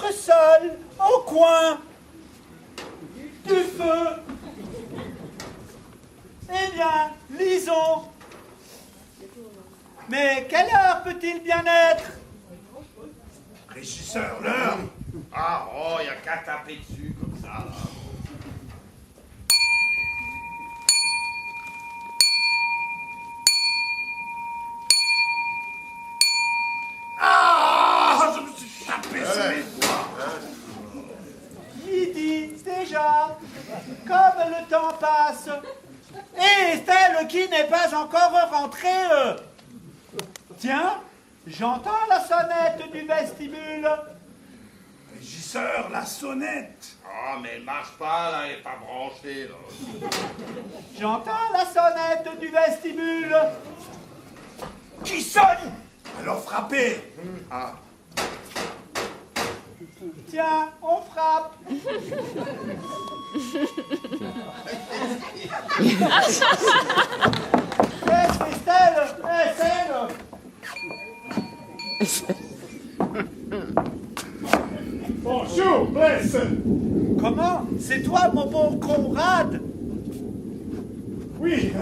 être seul au coin du feu. Eh bien, lisons. Mais quelle heure peut-il bien être? Régisseur, l'heure. Ah, oh, y a qu'à taper dessus comme ça. Là. Ah, je me suis tapé sur les doigts. Midi déjà, comme le temps passe. Et Estelle qui n'est pas encore rentrée. Tiens, j'entends la sonnette du vestibule. Régisseur, la sonnette. Ah, mais elle marche pas, là, elle est pas branchée, là. J'entends la sonnette du vestibule. Qui sonne? Alors frappez. Ah, Tiens, on frappe. Estelle, Estelle. Bonjour, Blaise. Comment? C'est toi, mon bon Conrad? Oui,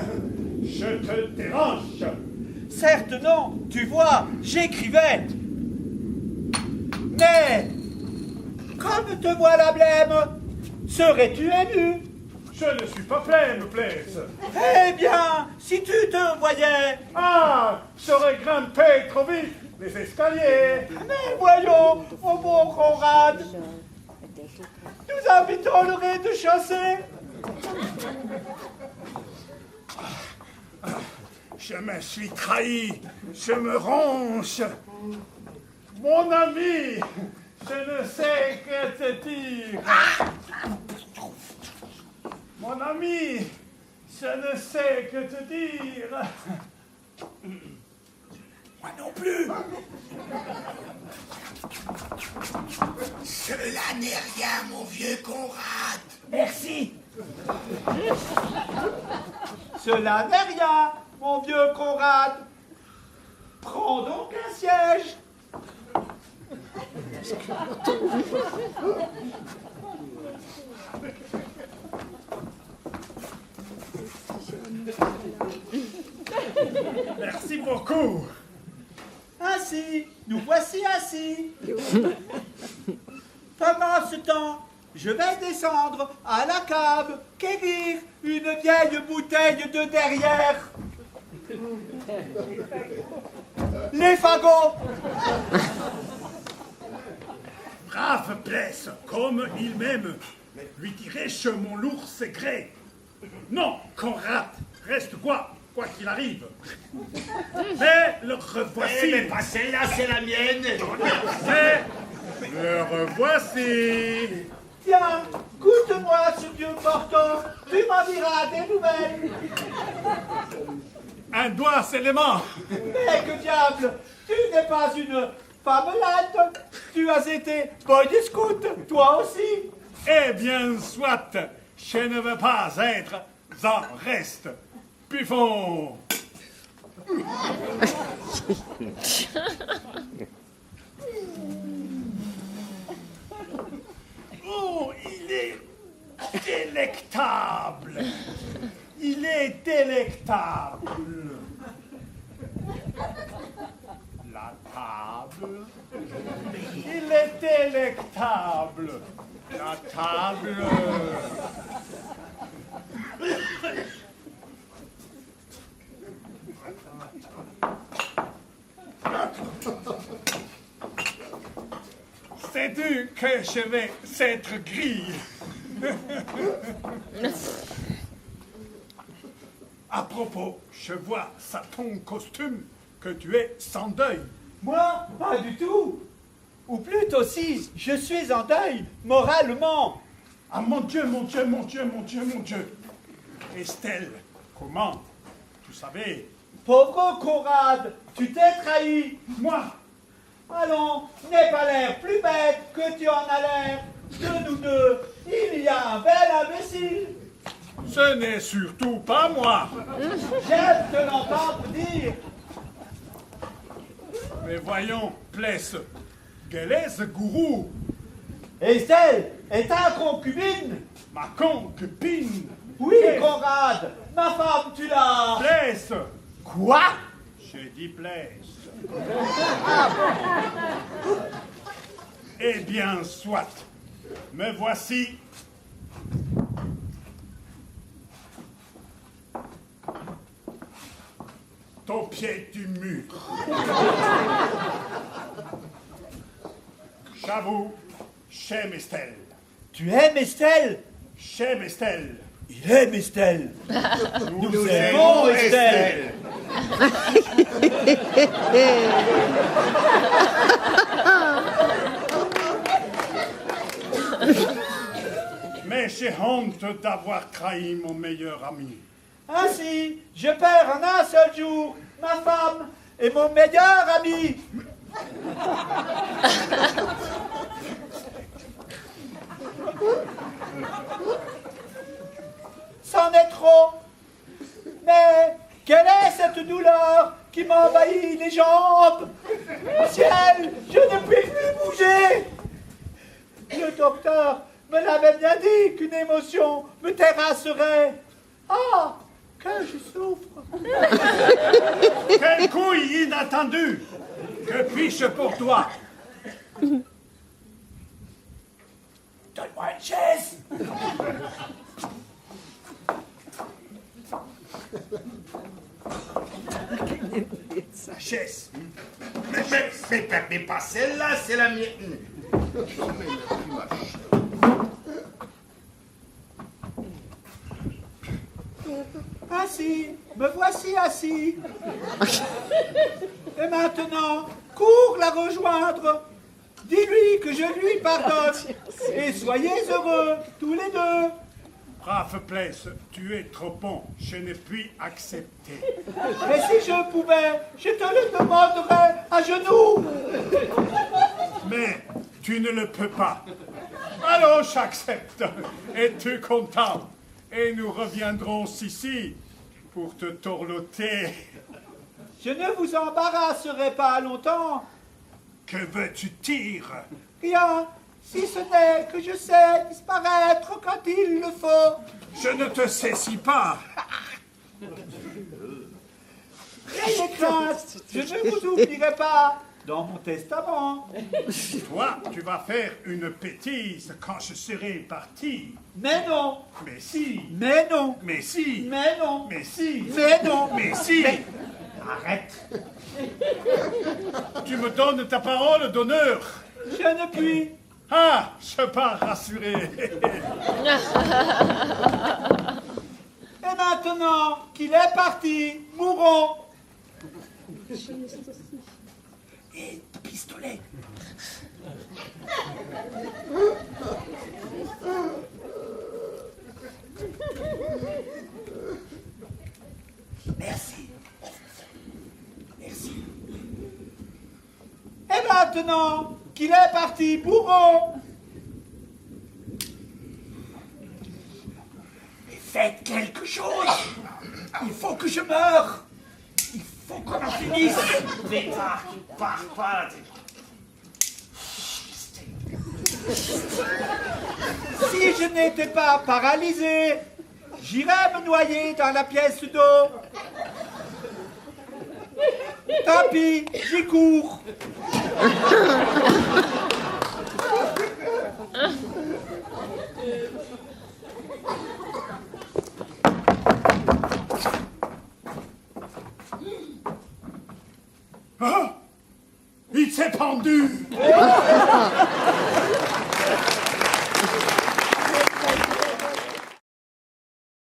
je te dérange. Certes non, tu vois, j'écrivais. Mais, comme te voilà blême, serais-tu ému? Je ne suis pas pleine, Blaise. Eh bien, si tu te voyais. Ah, j'aurais grimpé trop vite les escaliers. Mais voyons, mon bon Conrad, nous invitons le rez-de-chaussée. Je me suis trahi, je me ronche. Mon ami, je ne sais que te dire. Mon ami, je ne sais que te dire. Moi non plus. Cela n'est rien, mon vieux Conrad. Merci. Cela n'est rien, mon vieux Conrad. Prends donc un siège. Merci beaucoup. Ainsi, nous voici assis. Pendant ce temps, je vais descendre à la cave, quérir une vieille bouteille de derrière. Les fagots. Brave Blaise, comme il m'aime. Lui dirai-je mon lourd secret? Non, Conrad, reste quoi qu'il arrive. Mais le revoici. mais pas celle-là, c'est la mienne. Mais le revoici. Tiens, goûte-moi ce vieux porto. Tu m'en diras des nouvelles. Un doigt seulement. Mais que diable, tu n'es pas une femmelette. Tu as été boy scout, toi aussi. Eh bien, soit, je ne veux pas être en reste. Buffon. Oh, il est délectable. Il est délectable. La table. Il est délectable. La table. Sais-tu que je vais être gris? À propos, je vois ça ton costume que tu es sans deuil. Moi, pas du tout. Ou plutôt si, je suis en deuil, moralement. Ah mon Dieu, mon Dieu, mon Dieu, mon Dieu, mon Dieu. Estelle, comment? Tu savais? Pauvre Conrad, tu t'es trahi. Moi? Allons, n'aie pas l'air plus bête que tu en as l'air. De nous deux, il y a un bel imbécile. Ce n'est surtout pas moi. J'aime te l'entendre dire. Mais voyons, Plesse, quel est ce gourou? Estelle est ta concubine. Ma concubine. Oui, Conrad, ma femme, tu l'as. Place. Quoi? J'ai dit place. Eh bien, soit. Me voici. Au pied du mur. J'avoue, j'aime Estelle. Tu aimes Estelle? J'aime Estelle. Il aime Estelle. Nous aimons Estelle. Mais j'ai honte d'avoir trahi mon meilleur ami. Ainsi, je perds en un seul jour ma femme et mon meilleur ami. C'en est trop. Mais quelle est cette douleur qui m'envahit les jambes? Ciel, je ne puis plus bouger. Le docteur me l'avait bien dit qu'une émotion me terrasserait. Ah, que je souffre. Quel couille inattendu! Que puis-je pour toi? Donne-moi une chaise. La chaise. Mais pas celle-là, c'est la mienne. Assis, me voici assis. Et maintenant, cours la rejoindre. Dis-lui que je lui pardonne. Et soyez heureux, tous les deux. Brave Place, tu es trop bon. Je ne puis accepter. Mais si je pouvais, je te le demanderais à genoux. Mais tu ne le peux pas. Alors j'accepte. Es-tu content? Et nous reviendrons ici pour te torloter. Je ne vous embarrasserai pas longtemps. Que veux-tu dire? Rien, si ce n'est que je sais disparaître quand il le faut. Je ne te saisis pas. Ayez crainte, je ne vous oublierai pas dans mon testament. Toi, tu vas faire une bêtise quand je serai parti. Mais non, Mais si. mais non, Mais si. mais non, Mais si. mais non. Mais si. Arrête. Tu me donnes ta parole d'honneur. Je ne puis. Ah, je pars rassuré. Et maintenant qu'il est parti, mourons. Et pistolet. Merci. Merci. Et maintenant qu'il est parti, bourreau. Mais faites quelque chose. Il faut que je meure. Il faut qu'on en finisse. Mais pars pas. Si je n'étais pas paralysé, j'irais me noyer dans la pièce d'eau. Tant pis, j'y cours. Ah, il s'est pendu.